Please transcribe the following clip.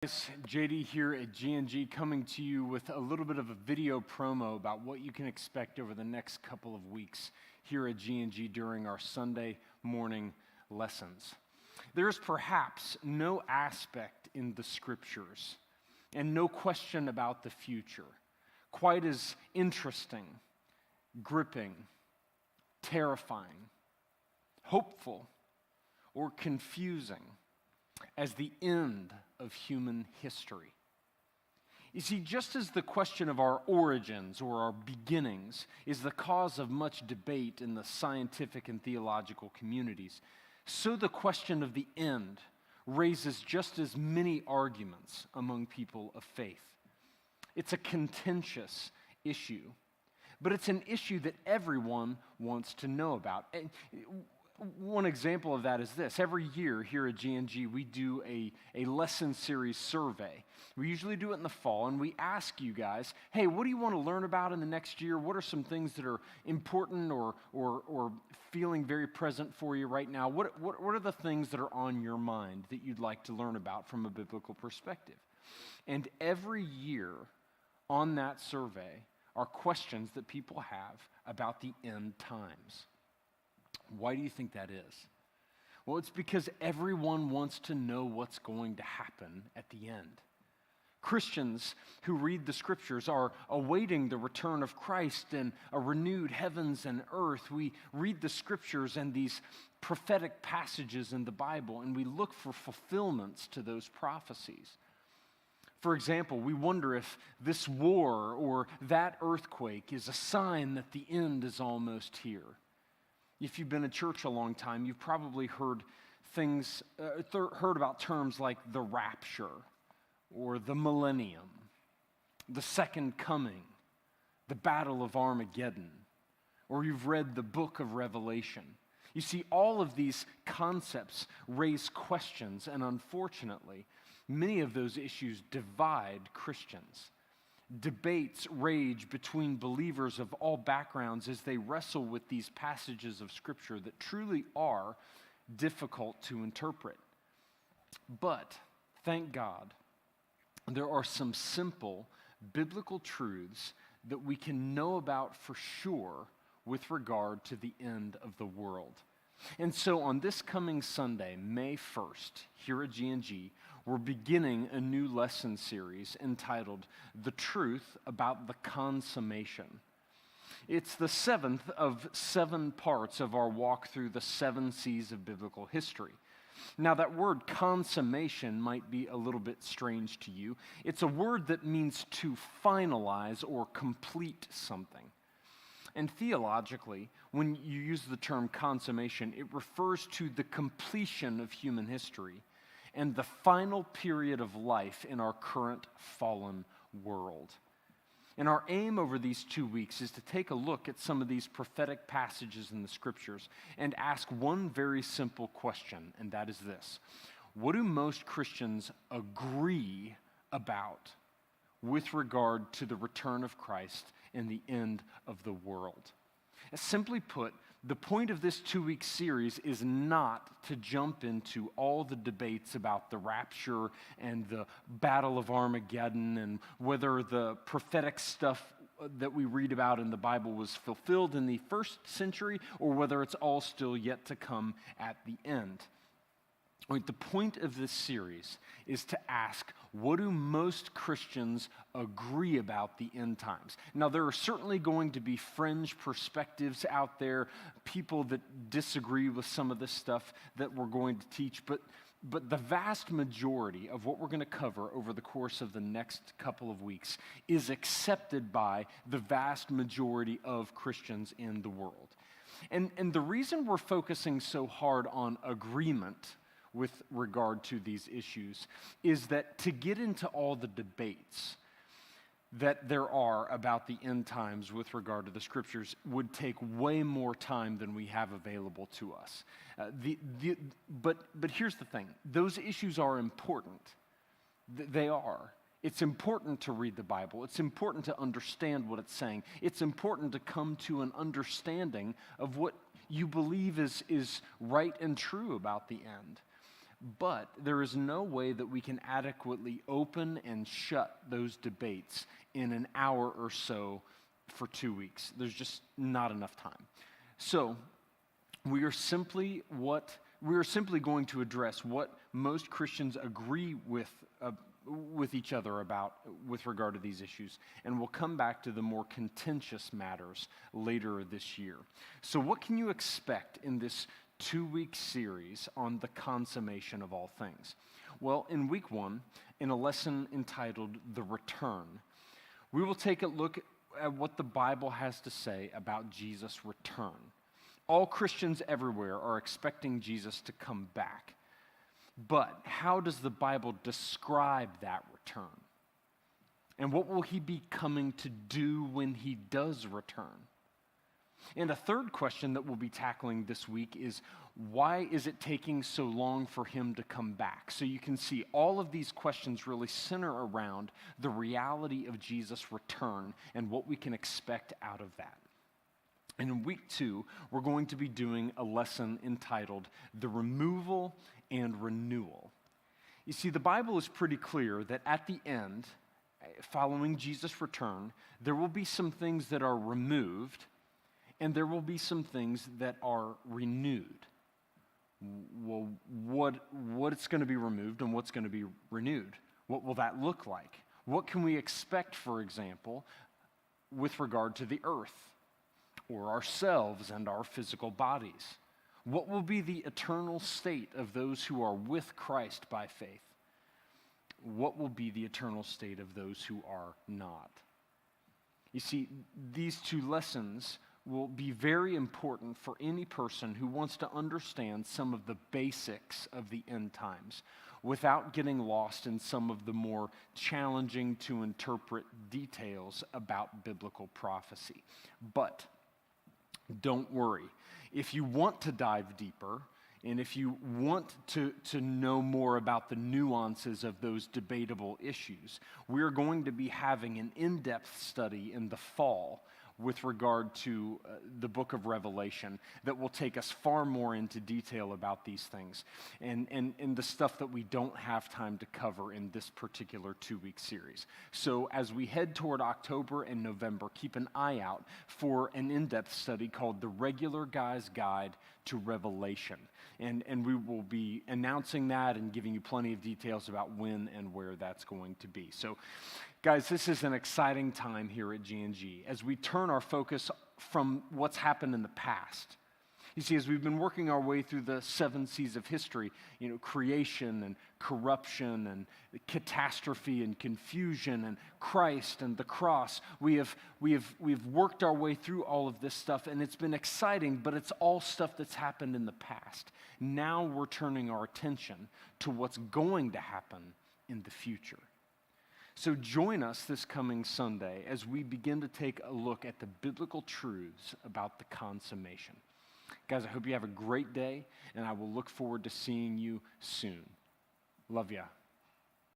JD here at GNG coming to you with a little bit of a video promo about what you can expect over the next couple of weeks here at GNG during our Sunday morning lessons. There is perhaps no aspect in the scriptures and no question about the future quite as interesting, gripping, terrifying, hopeful, or confusing as the end of human history. You see, just as the question of our origins or our beginnings is the cause of much debate in the scientific and theological communities, so the question of the end raises just as many arguments among people of faith. It's a contentious issue, but it's an issue that everyone wants to know about. And one example of that is this. Every year here at GNG, we do a lesson series survey. We usually do it in the fall, and we ask you guys, hey, what do you want to learn about in the next year? What are some things that are important or feeling very present for you right now? What are the things that are on your mind that you'd like to learn about from a biblical perspective? And every year on that survey are questions that people have about the end times. Why do you think that is? Well, it's because everyone wants to know what's going to happen at the end. Christians who read the scriptures are awaiting the return of Christ and a renewed heavens and earth. We read the scriptures and these prophetic passages in the Bible, and we look for fulfillments to those prophecies. For example, we wonder if this war or that earthquake is a sign that the end is almost here. If you've been in church a long time, you've probably heard about terms like the rapture or the millennium, the second coming, the battle of Armageddon, or you've read the book of Revelation. You see, all of these concepts raise questions, and unfortunately, many of those issues divide Christians. Debates rage between believers of all backgrounds as they wrestle with these passages of Scripture that truly are difficult to interpret. But, thank God, there are some simple biblical truths that we can know about for sure with regard to the end of the world. And so on this coming Sunday, May 1st, here at GNG, we're beginning a new lesson series entitled The Truth About the Consummation. It's the seventh of 7 parts of our walk through the 7 C's of biblical history. Now, that word consummation might be a little bit strange to you. It's a word that means to finalize or complete something. And theologically, when you use the term consummation, it refers to the completion of human history and the final period of life in our current fallen world. And our aim over these 2 weeks is to take a look at some of these prophetic passages in the scriptures and ask one very simple question, and that is this. What do most Christians agree about with regard to the return of Christ and the end of the world? Simply put, the point of this 2-week series is not to jump into all the debates about the rapture and the battle of Armageddon and whether the prophetic stuff that we read about in the Bible was fulfilled in the first century or whether it's all still yet to come at the end. The point of this series is to ask, what do most Christians agree about the end times? Now, there are certainly going to be fringe perspectives out there, people that disagree with some of this stuff that we're going to teach, but the vast majority of what we're going to cover over the course of the next couple of weeks is accepted by the vast majority of Christians in the world. And the reason we're focusing so hard on agreement with regard to these issues is that to get into all the debates that there are about the end times with regard to the scriptures would take way more time than we have available to us. But here's the thing. Those issues are important. They are. It's important to read the Bible. It's important to understand what it's saying. It's important to come to an understanding of what you believe is right and true about the end. but there is no way that we can adequately open and shut those debates in an hour or so for 2 weeks. There's just not enough time. So we are simply going to address what most Christians agree with each other about with regard to these issues, and we'll come back to the more contentious matters later this year. So what can you expect in this 2-week series on the consummation of all things? Well, in week 1, in a lesson entitled The Return, we will take a look at what the Bible has to say about Jesus' return. All Christians everywhere are expecting Jesus to come back. But how does the Bible describe that return? And what will he be coming to do when he does return? And a third question that we'll be tackling this week is, why is it taking so long for him to come back? So you can see all of these questions really center around the reality of Jesus' return and what we can expect out of that. And in week 2, we're going to be doing a lesson entitled The Removal and Renewal. You see, the Bible is pretty clear that at the end, following Jesus' return, there will be some things that are removed and there will be some things that are renewed. Well, what's going to be removed and what's going to be renewed? What will that look like? What can we expect, for example, with regard to the earth or ourselves and our physical bodies? What will be the eternal state of those who are with Christ by faith? What will be the eternal state of those who are not? You see, these 2 lessons will be very important for any person who wants to understand some of the basics of the end times without getting lost in some of the more challenging to interpret details about biblical prophecy. But don't worry. If you want to dive deeper, and if you want to know more about the nuances of those debatable issues, we're going to be having an in-depth study in the fall with regard to the book of Revelation that will take us far more into detail about these things and the stuff that we don't have time to cover in this particular 2-week series. So as we head toward October and November, keep an eye out for an in-depth study called The Regular Guy's Guide to Revelation. And we will be announcing that and giving you plenty of details about when and where that's going to be. So, guys, this is an exciting time here at GNG as we turn our focus from what's happened in the past. You see, as we've been working our way through the 7 C's of history, creation and corruption and catastrophe and confusion and Christ and the cross, we've worked our way through all of this stuff, and it's been exciting, but it's all stuff that's happened in the past. Now we're turning our attention to what's going to happen in the future. So join us this coming Sunday as we begin to take a look at the biblical truths about the consummation. Guys, I hope you have a great day, and I will look forward to seeing you soon. Love ya.